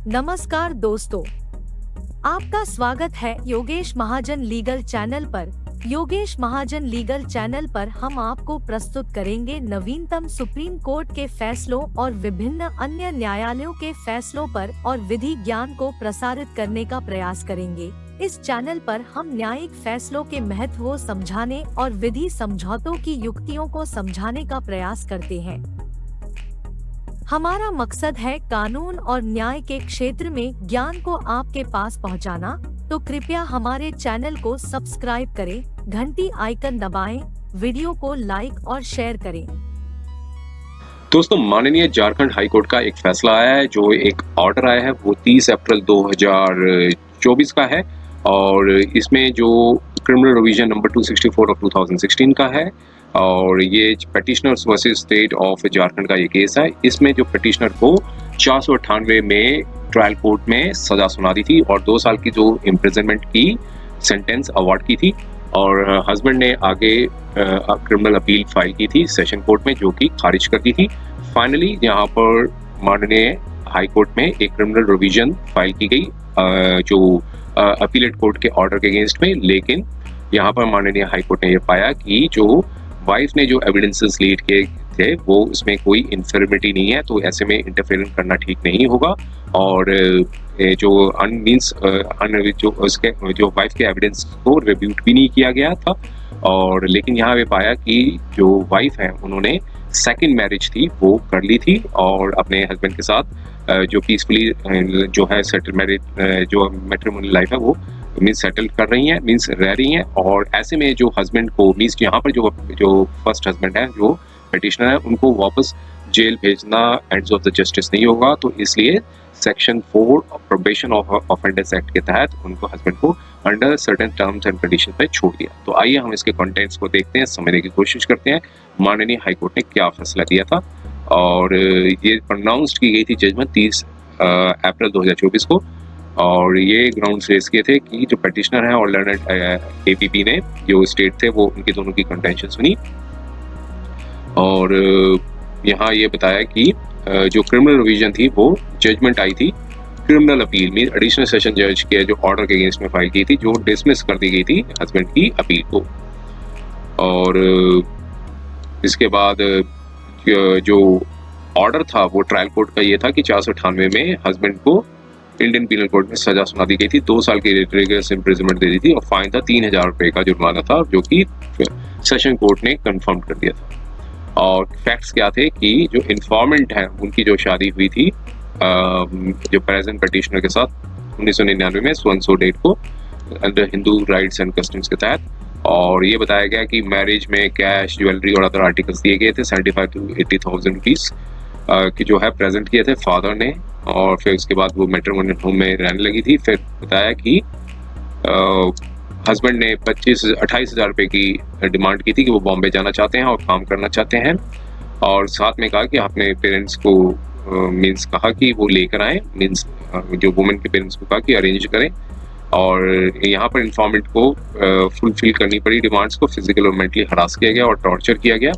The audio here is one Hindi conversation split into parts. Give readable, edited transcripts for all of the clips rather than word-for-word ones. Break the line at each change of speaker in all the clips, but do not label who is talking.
नमस्कार दोस्तों, आपका स्वागत है योगेश महाजन लीगल चैनल पर। योगेश महाजन लीगल चैनल पर हम आपको प्रस्तुत करेंगे नवीनतम सुप्रीम कोर्ट के फैसलों और विभिन्न अन्य न्यायालयों के फैसलों पर और विधि ज्ञान को प्रसारित करने का प्रयास करेंगे। इस चैनल पर हम न्यायिक फैसलों के महत्व को समझाने और विधि समझौतों की युक्तियों को समझाने का प्रयास करते हैं। हमारा मकसद है कानून और न्याय के क्षेत्र में ज्ञान को आपके पास पहुंचाना, तो कृपया हमारे चैनल को सब्सक्राइब करें, घंटी आइकन दबाएं, वीडियो को लाइक और शेयर करें।
दोस्तों, माननीय झारखंड हाई कोर्ट का एक फैसला आया है, जो एक ऑर्डर आया है वो 30 अप्रैल 2024 का है और इसमें जो क्रिमिनल रिवीजन नंबर 264 ऑफ 2016 का है और ये petitioners versus state of Jharkhand का ये केस है। इसमें जो पेटिशनर को 498 में ट्रायल कोर्ट में सजा सुना दी थी और 2 साल की जो इम्प्रिजनमेंट की सेंटेंस अवार्ड की थी और हस्बैंड ने आगे क्रिमिनल अपील फाइल की थी सेशन कोर्ट में, जो कि खारिज कर दी थी। फाइनली यहाँ पर माननीय हाई कोर्ट में एक क्रिमिनल रिवीजन फाइल की गई जो अपीलेट कोर्ट के ऑर्डर के अगेंस्ट में, लेकिन यहाँ पर माननीय हाई कोर्ट ने यह पाया कि जो वाइफ ने जो एविडेंसेस लीड किए थे वो उसमें कोई इन्फर्मिटी नहीं है, तो ऐसे में इंटरफेरेंस करना ठीक नहीं होगा और जो जो उसके जो वाइफ के एविडेंस को रिब्यूट भी नहीं किया गया था। और लेकिन यहाँ पे पाया कि जो वाइफ है उन्होंने सेकंड मैरिज थी वो कर ली थी और अपने हस्बैंड के साथ जो पीसफुली जो है सेटल मैरिज जो मैट्रिमोनियल लाइफ है वो मीन्स सेटल कर रही हैं, मीन्स रह रही हैं। और ऐसे में जो हस्बैंड को मीन्स यहाँ पर जो फर्स्ट हस्बैंड है जो पिटिशनर है उनको वापस जेल भेजना एंड्स ऑफ द जस्टिस नहीं होगा, तो इसलिए section 4 probation of offenders act के तहत उनको हस्बैंड को under certain terms and condition पे छोड़ दिया। तो आइए हम इसके कंटेंट्स को देखते हैं, समझने की कोशिश करते हैं माननीय हाई कोर्ट ने क्या फैसला दिया था। और ये प्रोनाउंस्ड की गई थी जजमेंट 30 अप्रैल 2024 को और ये ग्राउंड्स रेस किए थे कि जो पिटिशनर है और लर्नड एपीपी ने जो स्टेट थे वो उनकी दोनों की कंटेंशन सुनी और यहाँ ये बताया कि जो क्रिमिनल रिवीजन थी वो जजमेंट आई थी क्रिमिनल अपील में एडिशनल सेशन जज के जो ऑर्डर के अगेंस्ट में फाइल की थी, जो डिसमिस कर दी गई थी हस्बैंड की अपील को। और इसके बाद जो ऑर्डर था वो ट्रायल कोर्ट का ये था कि 498 में हस्बैंड को इंडियन पीनल कोड में सजा सुना दी गई थी, 2 साल की रिगरस इम्प्रिजनमेंट दे दी थी और फाइन था 3000 रुपये का जुर्माना था, जो कि सेशन कोर्ट ने कंफर्म कर दिया था। और फैक्ट्स क्या थे कि जो इन्फॉर्मेंट है उनकी जो शादी हुई थी जो प्रेजेंट पिटिशनर के साथ 1999 में सो डेट को under Hindu rights and customs के तहत। और ये बताया गया कि मैरिज में कैश, ज्वेलरी और अदर आर्टिकल्स दिए गए थे 75 to 80,000 रुपीज़ कि जो है प्रेजेंट किए थे फादर ने। और फिर उसके बाद वो मैट्रिमोनियल होम में रहने लगी थी। फिर बताया कि हस्बैंड ने 28,000 रुपये की डिमांड की थी कि वो बॉम्बे जाना चाहते हैं और काम करना चाहते हैं और साथ में कहा कि अपने पेरेंट्स को मीन्स कहा कि वो लेकर आए, मीन्स जो वुमेन के पेरेंट्स को कहा कि अरेंज करें। और यहाँ पर इन्फॉर्मेंट को फुलफिल करनी पड़ी डिमांड्स को, फिजिकल और मेंटली हरास किया गया और टॉर्चर किया गया।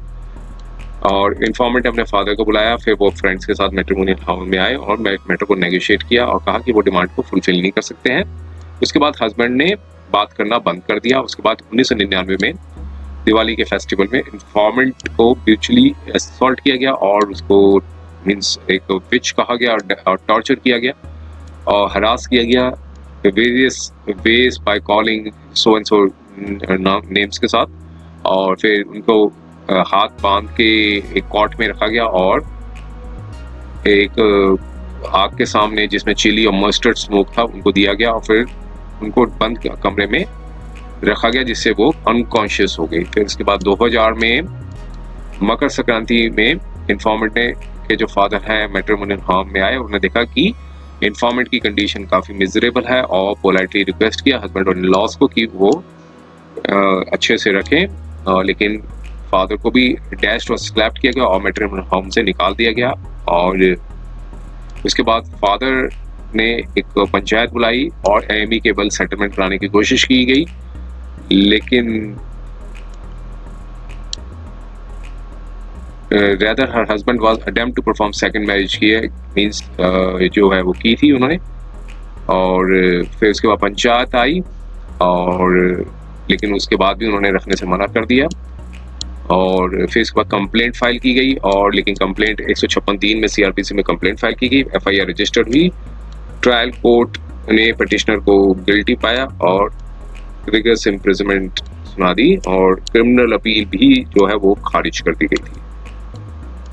और इन्फॉर्मेंट अपने फादर को बुलाया, फिर वो फ्रेंड्स के साथ मैट्रिमोनियल हाउस में आए और मैटर को नेगोशिएट किया और कहा कि वो डिमांड को फुलफिल नहीं कर सकते हैं। उसके बाद हस्बैंड ने बात करना बंद कर दिया। उसके बाद 1999 में दिवाली के फेस्टिवल में इन्फॉर्मेंट को म्यूचुअली असॉल्ट किया गया और उसको मीन्स एक विच कहा गया और टॉर्चर किया गया और हरास किया गया various ways by calling so and so names के साथ। और फिर उनको हाथ बांध के एक कॉट में रखा गया और एक आग के सामने जिसमें चिली और मस्टर्ड स्मोक था उनको दिया गया और फिर उनको बंद कमरे में रखा गया जिससे वो अनकॉन्शियस हो गई। फिर उसके बाद 2000 में मकर संक्रांति में इन्फॉर्मेंट ने के जो फादर हैं मैट्रिमोनियल होम में आए, उन्होंने देखा कि इन्फॉर्मेंट की कंडीशन काफ़ी मिजरेबल है और पोलाइटली रिक्वेस्ट किया हस्बैंड और इन-लॉज को कि वो अच्छे से रखें, लेकिन फादर को भी डैश्ड और स्लैप्ड किया गया और मैट्रिमोनियल होम से निकाल दिया गया। और उसके बाद फादर ने एक पंचायत बुलाई और एमिकेबल सेटलमेंट कराने की कोशिश की गई, लेकिन rather her husband was attempt to perform second marriage की है, मींस जो है वो की थी उन्होंने। और फिर उसके बाद पंचायत आई और लेकिन उसके बाद भी उन्होंने रखने से मना कर दिया। और फिर इसके बाद कंप्लेंट फाइल की गई और लेकिन कंप्लेंट 156(3) में सीआरपीसी में कंप्लेंट फाइल की गई, एफआईआर रजिस्टर्ड हुई। ट्रायल कोर्ट ने पिटिशनर को गिल्टी पाया और रिगरस इम्प्रिजनमेंट सुना दी और क्रिमिनल अपील भी जो है वो खारिज कर दी गई थी।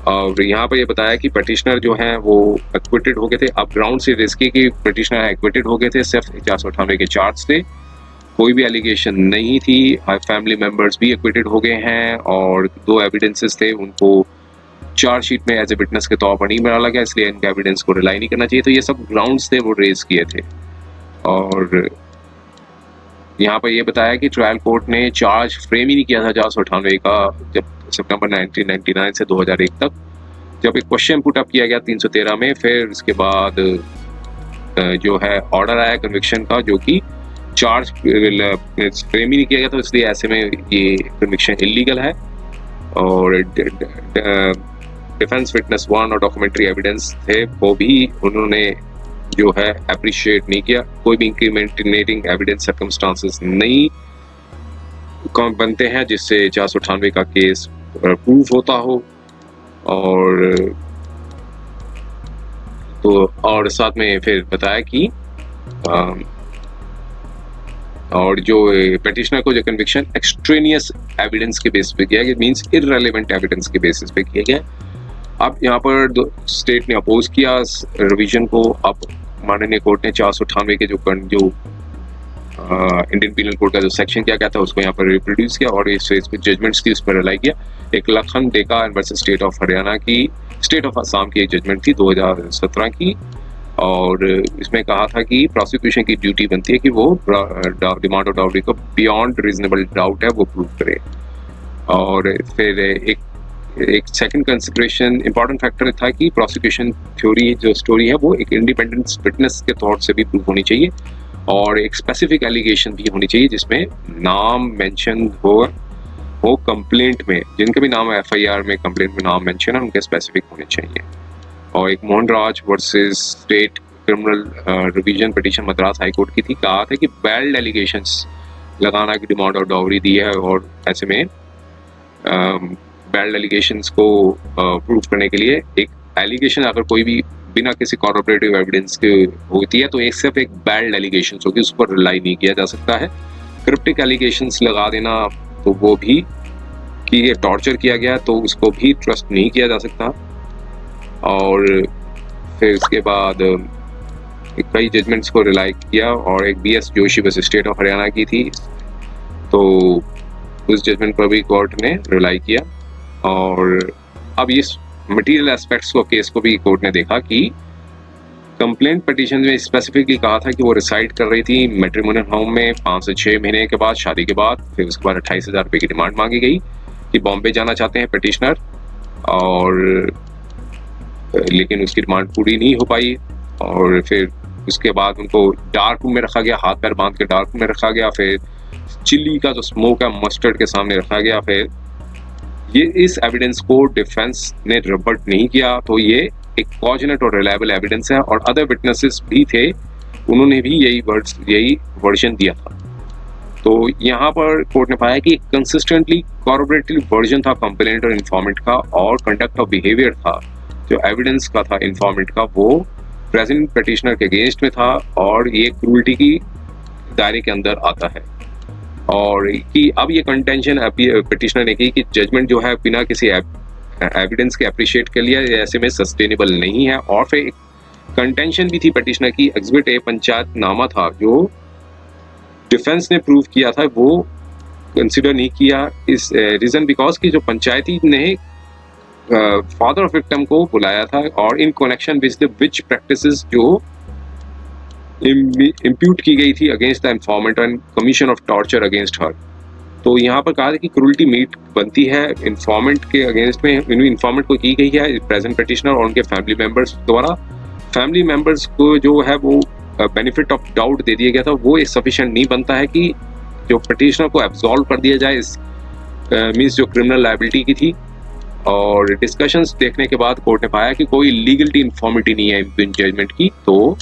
और यहाँ पर ये बताया कि पिटिशनर जो हैं वो एक्विटेड हो गए थे। अब ग्राउंड से रिस्की कि पिटिशनर एक्विटेड हो गए थे, सिर्फ 498 के चार्ज थे, कोई भी एलिगेशन नहीं थी। फैमिली मेंबर्स भी एक्विटेड हो गए हैं और 2 एविडेंसेस थे, उनको चार्जशीट में एज ए विटनेस के तौर पर नहीं डाला गया, इसलिए इनके एविडेंस को रिलाई नहीं करना चाहिए। तो ये सब ग्राउंड्स थे वो रेज किए थे। और यहाँ पर ये बताया कि ट्रायल कोर्ट ने चार्ज फ्रेम ही नहीं किया था 498 का जब सितंबर 1999 से 2001 तक, जब एक क्वेश्चन पुट अप किया गया 313 में। फिर उसके बाद जो है ऑर्डर आया कन्विक्शन का, जो कि चार्ज फ्रेम ही नहीं किया गया, तो इसलिए ऐसे में ये कन्विक्शन इलीगल है। और डिफेंस विटनेस 1 और डॉक्यूमेंट्री एविडेंस थे वो भी उन्होंने जो है अप्रिशिएट नहीं किया। कोई भी इंक्रीमेंटिंग एविडेंस सर्कमस्टांसेस नहीं बनते हैं जिससे 498 का केस प्रूफ होता हो। और तो और साथ में फिर बताया कि और जो पिटिशनर को जो कन्विक्शन एक्सट्रेनियस एविडेंस के बेसिस पे किया गया, मींस इररिलेवेंट एविडेंस के बेसिस पे किया गया। अब यहाँ पर स्टेट ने अपोज किया रिवीजन को। अब माननीय कोर्ट ने 498 के जो इंडियन पीनल कोड का जो सेक्शन किया गया था उसको यहाँ पर रिप्रोड्यूस किया और इस जजमेंट्स थी उस पर रिलाई किया। एक Lakhan Deka versus state of Haryana की, स्टेट ऑफ असम की एक जजमेंट थी 2017 की। और इसमें कहा था कि प्रोसिक्यूशन की ड्यूटी बनती है कि वो डिमांड ऑफ डाउरी को बियॉन्ड रीजनेबल डाउट है वो प्रूव करे। और फिर एक सेकंड कंसिडरेशन इंपॉर्टेंट फैक्टर था कि प्रोसिक्यूशन थ्योरी जो स्टोरी है वो एक इंडिपेंडेंट विटनेस के तौर से भी प्रूव होनी चाहिए और एक स्पेसिफिक एलिगेशन भी होनी चाहिए जिसमें नाम मेंशन हो कंप्लेंट में, जिनके भी नाम एफआईआर में कंप्लेंट में नाम मेंशन है उनके स्पेसिफिक होने चाहिए। और एक Mohan Raj versus state criminal revision petition Madras high court की थी, कहा था कि वेल्ड एलिगेशंस लगाना की डिमांड ऑफ डाउरी दी है और ऐसे में वेल्ड एलिगेशंस को प्रूव करने के लिए एक एलिगेशन अगर कोई भी बिना किसी कॉर्पोरेटिव एविडेंस के होती है तो एक सिर्फ एक बैल्ड एलिगेशंस होगी, उस पर रिलाई नहीं किया जा सकता है। क्रिप्टिक एलिगेशंस लगा देना तो वो भी कि ये टॉर्चर किया गया तो उसको भी ट्रस्ट नहीं किया जा सकता। और फिर उसके बाद कई जजमेंट्स को रिलाई किया और एक BS Joshi versus state of Haryana की थी, तो उस जजमेंट पर भी कोर्ट ने रिलाई किया। और अब इस मटेरियल एस्पेक्ट्स को केस को भी कोर्ट ने देखा कि कंप्लेंट पिटीशन में स्पेसिफिकली कहा था कि वो रिसाइड कर रही थी मैट्रिमोनियल होम में 5 से 6 महीने के बाद शादी के बाद। फिर उसके बाद 28,000 रुपये की डिमांड मांगी गई कि बॉम्बे जाना चाहते हैं पिटीशनर, और लेकिन उसकी डिमांड पूरी नहीं हो पाई। और फिर उसके बाद उनको डार्क रूम में रखा गया, हाथ पैर बांध के डार्क रूम में रखा गया। फिर चिल्ली का जो स्मोक है मस्टर्ड के सामने रखा गया। फिर ये इस एविडेंस को डिफेंस ने रिबट नहीं किया, तो ये एक कॉजनेट और रिलायबल एविडेंस है। और अदर विटनेसेस भी थे, उन्होंने भी यही वर्जन दिया था। तो यहाँ पर कोर्ट ने पाया कि कंसिस्टेंटली कॉर्पोरेटिव वर्जन था कंप्लेंट और इन्फॉर्मेंट का, और कंडक्ट ऑफ बिहेवियर था जो एविडेंस का था इन्फॉर्मेंट का वो प्रेजेंट पिटिशनर के अगेंस्ट में था, और ये क्रूल्टी की दायरे के अंदर आता है। और कि अब ये कंटेंशन पिटिशनर ने की कि जजमेंट जो है बिना किसी एविडेंस के अप्रिशिएट कर लिया, ऐसे में सस्टेनेबल नहीं है। और फिर एक कंटेंशन भी थी पिटिशनर की, एग्जिबिट ए पंचायतनामा था जो डिफेंस ने प्रूव किया था, वो कंसिडर नहीं किया। इस रीजन बिकॉज कि जो पंचायती ने फादर ऑफ विक्टिम को बुलाया था और in connection with which practices जो इम्प्यूट की गई थी against the informant and commission of torture against her. तो यहाँ पर कहा था कि क्रूल्टी मीट बनती है इन्फॉर्मेंट के अगेंस्ट में, इन्फॉर्मेंट को की गई है प्रेजेंट पिटिशनर और उनके फैमिली मेंबर्स द्वारा। फैमिली मेंबर्स को जो है वो बेनिफिट ऑफ डाउट दे दिया गया था, वो एक सफिशिएंट नहीं बनता है कि जो पिटिशनर को एब्सॉल्व कर दिया जाए इस मीन्स जो क्रिमिनल लायबिलिटी की थी। और डिस्कशंस देखने के बाद कोर्ट ने पाया कि कोई लीगलिटी इन्फॉर्मिटी नहीं है इम्पिंज जजमेंट की, तो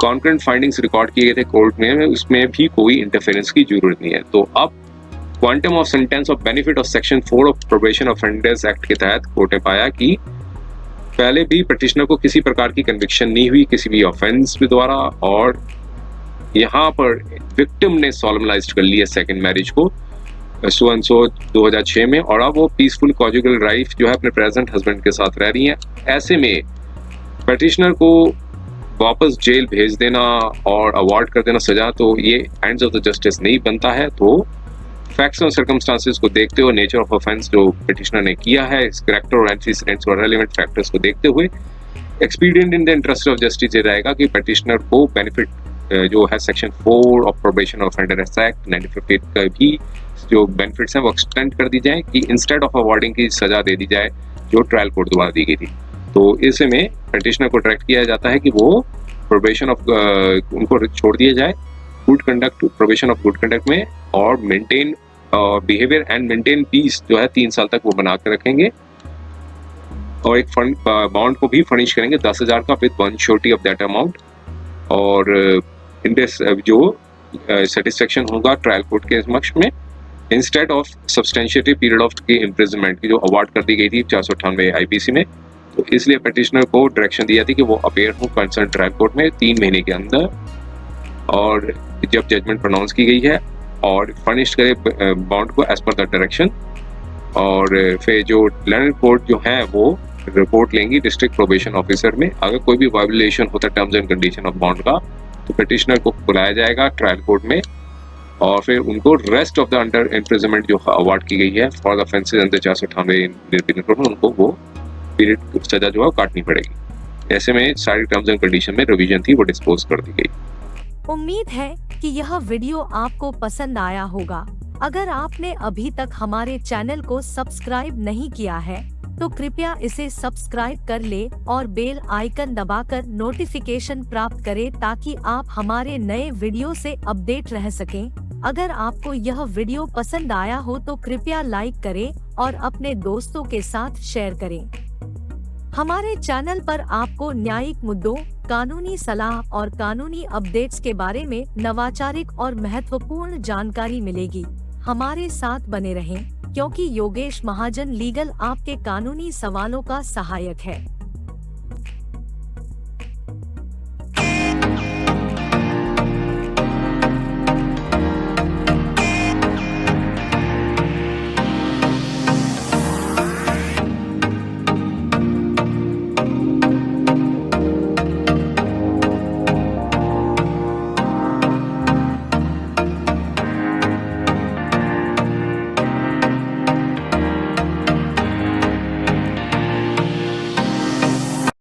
कॉन्करेंट फाइंडिंग्स रिकॉर्ड किए गए थे कोर्ट में, उसमें भी कोई इंटरफेरेंस की जरूरत नहीं है। तो अब quantum of sentence of benefit of section 4 of probation offenders act के तहत कोर्ट ने पाया कि पहले भी पिटिशनर को किसी प्रकार की कन्विक्शन नहीं हुई किसी भी ऑफेंस के द्वारा, और यहाँ पर विक्टिम ने सॉलमनाइज्ड कर लिया सेकंड मैरिज को सो 2006 में, और अब वो पीसफुल कॉन्जुगल लाइफ जो है अपने प्रेजेंट हस्बैंड के साथ रह रही हैं। ऐसे में पिटिशनर को वापस जेल भेज देना और अवॉर्ड कर देना सजा, तो ये एंड्स ऑफ द जस्टिस नहीं बनता है। तो फैक्ट्स और सर्कमस्टांसेस को देखते हुए, नेचर ऑफ ऑफेंस जो पिटिशनर ने किया है, इस करैक्टर और एंटीसीडेंट्स और रेलेवेंट फैक्टर्स को देखते हुए expedient in the interest of justice ये रहेगा कि पिटिशनर को बेनिफिट जो है section 4 of probation offenders act 1958 का भी जो बेनिफिट्स हैं वो एक्सटेंड कर दी जाए, कि इंस्टेड ऑफ अवॉर्डिंग की सजा दे दी जाए जो ट्रायल कोर्ट द्वारा दी गई थी। तो इसमें पिटिशनर को डायरेक्ट किया जाता है कि वो प्रोबेशन ऑफ उनको छोड़ दिया जाए good conduct, probation of good conduct में, और maintain behaviour and maintain piece जो है 3 साल तक वो बना कर रखेंगे, और एक फंड बॉन्ड को भी फर्निश करेंगे 10,000 का with one surety of that amount. और जो सेटिस्फेक्शन होगा ट्रायल कोर्ट के समक्ष में, इंस्टेड ऑफ सब्सटेंशिएटिव पीरियड ऑफ की इम्प्रिजनमेंट की जो अवार्ड कर दी गई थी 498 आईपीसी में, तो इसलिए पिटिशनर को डायरेक्शन दिया थी कि वो अपेयर हो कंसर्न ट्रायल कोर्ट में 3 महीने के अंदर, और जब जजमेंट प्रोनाउंस की गई है, और फर्निश करे बॉन्ड को एज पर द डायरेक्शन। और फिर जो लैंड कोर्ट जो है वो रिपोर्ट लेंगी डिस्ट्रिक्ट प्रोबेशन ऑफिसर में। अगर कोई भी वायलेशन होता है terms and condition of bond का, तो पिटिशनर को बुलाया जाएगा ट्रायल कोर्ट में, और फिर उनको rest of the under imprisonment जो अवार्ड की गई है फॉर द ऑफेंसेस अंडर 498 में, उनको वो पीरियड सजा जो है काटनी पड़ेगी। ऐसे में सारी टर्म्स एंड कंडीशन में रिवीजन थी वो डिस्पोज कर दी गई।
उम्मीद है कि यह वीडियो आपको पसंद आया होगा। अगर आपने अभी तक हमारे चैनल को सब्सक्राइब नहीं किया है तो कृपया इसे सब्सक्राइब कर ले और बेल आइकन दबाकर नोटिफिकेशन प्राप्त करें, ताकि आप हमारे नए वीडियो से अपडेट रह सकें। अगर आपको यह वीडियो पसंद आया हो तो कृपया लाइक करें और अपने दोस्तों के साथ शेयर करें। हमारे चैनल पर आपको न्यायिक मुद्दों, कानूनी सलाह और कानूनी अपडेट्स के बारे में नवाचारिक और महत्वपूर्ण जानकारी मिलेगी। हमारे साथ बने रहें, क्योंकि योगेश महाजन लीगल आपके कानूनी सवालों का सहायक है।